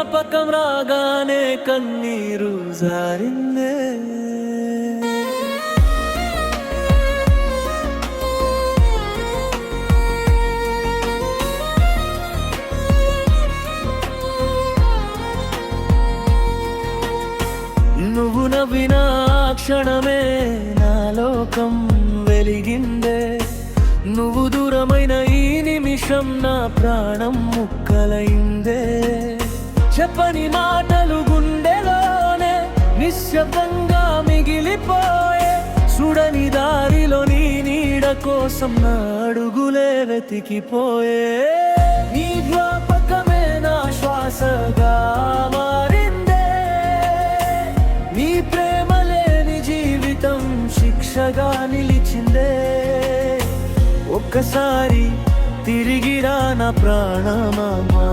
జ్ఞాపకం రాగానే కన్నీరు జారిందే. నువ్వు నవ్విన క్షణమే నా లోకం వెలిగిందే. నువ్వు దూరమైన ఈ నిమిషం నా ప్రాణం ముక్కలైందే. చెప్పని మాటలు గుండెలోనే నిశ్శబ్దంగా మిగిలిపోయే. చూడని దారిలో నీ నీడ కోసం నా అడుగులే వెతికిపోయే. నీ జ్ఞాపకమే నా శ్వాసగా మారిందే. నీ ప్రేమ లేని జీవితం శిక్షగా నిలిచిందే. ఒక్కసారి తిరిగిరా నా ప్రాణమా,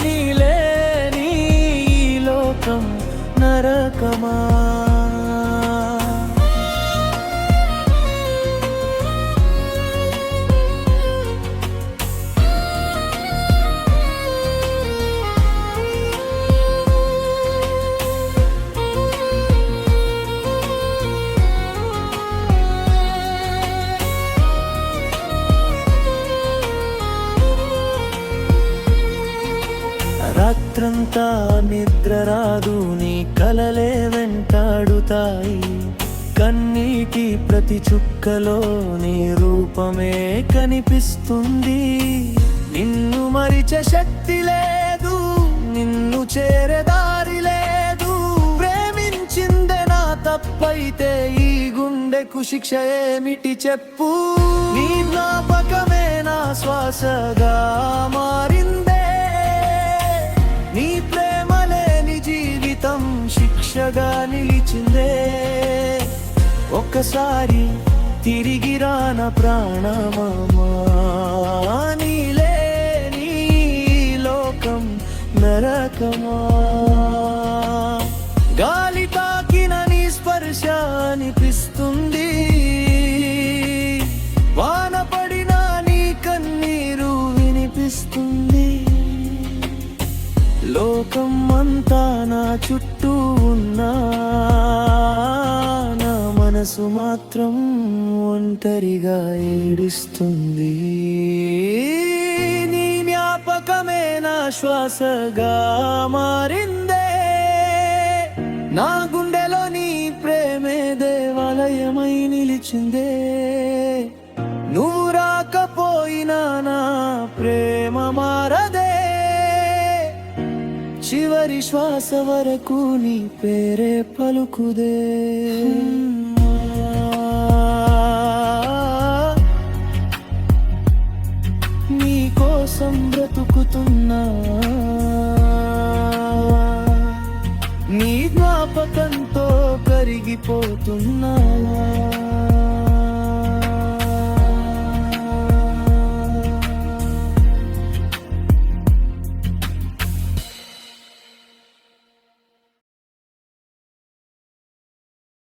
నీలేని ఈ లోకం నరకమా. రాత్రంతా నిద్ర రాదు, నీ కలలే వెంటాడుతాయి. కన్నీటి ప్రతి చుక్కలో నీ రూపమే కనిపిస్తుంది. నిన్ను మరిచే శక్తి లేదు, నిన్ను చేరే దారి లేదు. ప్రేమించిందే నా తప్పైతే ఈ గుండెకు శిక్ష ఏమిటి చెప్పు. నీ జ్ఞాపకమే నా శ్వాసగా మారిందే. నీ ప్రేమ లేని జీవితం శిక్షగా నిలిచిందే. ఒక్కసారి తిరిగిరా నా ప్రాణమా, నీలేని లోకం నరకమా. గాలి తాకిన నీ స్పర్శ అనిపిస్తుంది. వాన పడిన నీ కన్నీరు వినిపిస్తుంది. లోకం అంతా నా చుట్టూ ఉన్నా నా మనసు మాత్రం ఒంటరిగా ఏడుస్తుంది. నీ జ్ఞాపకమే నా శ్వాసగా మారిందే. నా గుండెలో నీ ప్రేమే దేవాలయమై నిలిచిందే. నువ్వు రాకపోయినా నా ప్రేమ మారదే. చివరి శ్వాస వరకు నీ పేరే పలుకుదే. నీ కోసం బ్రతుకుతున్నా, నీ జ్ఞాపకంతో కరిగిపోతున్నా.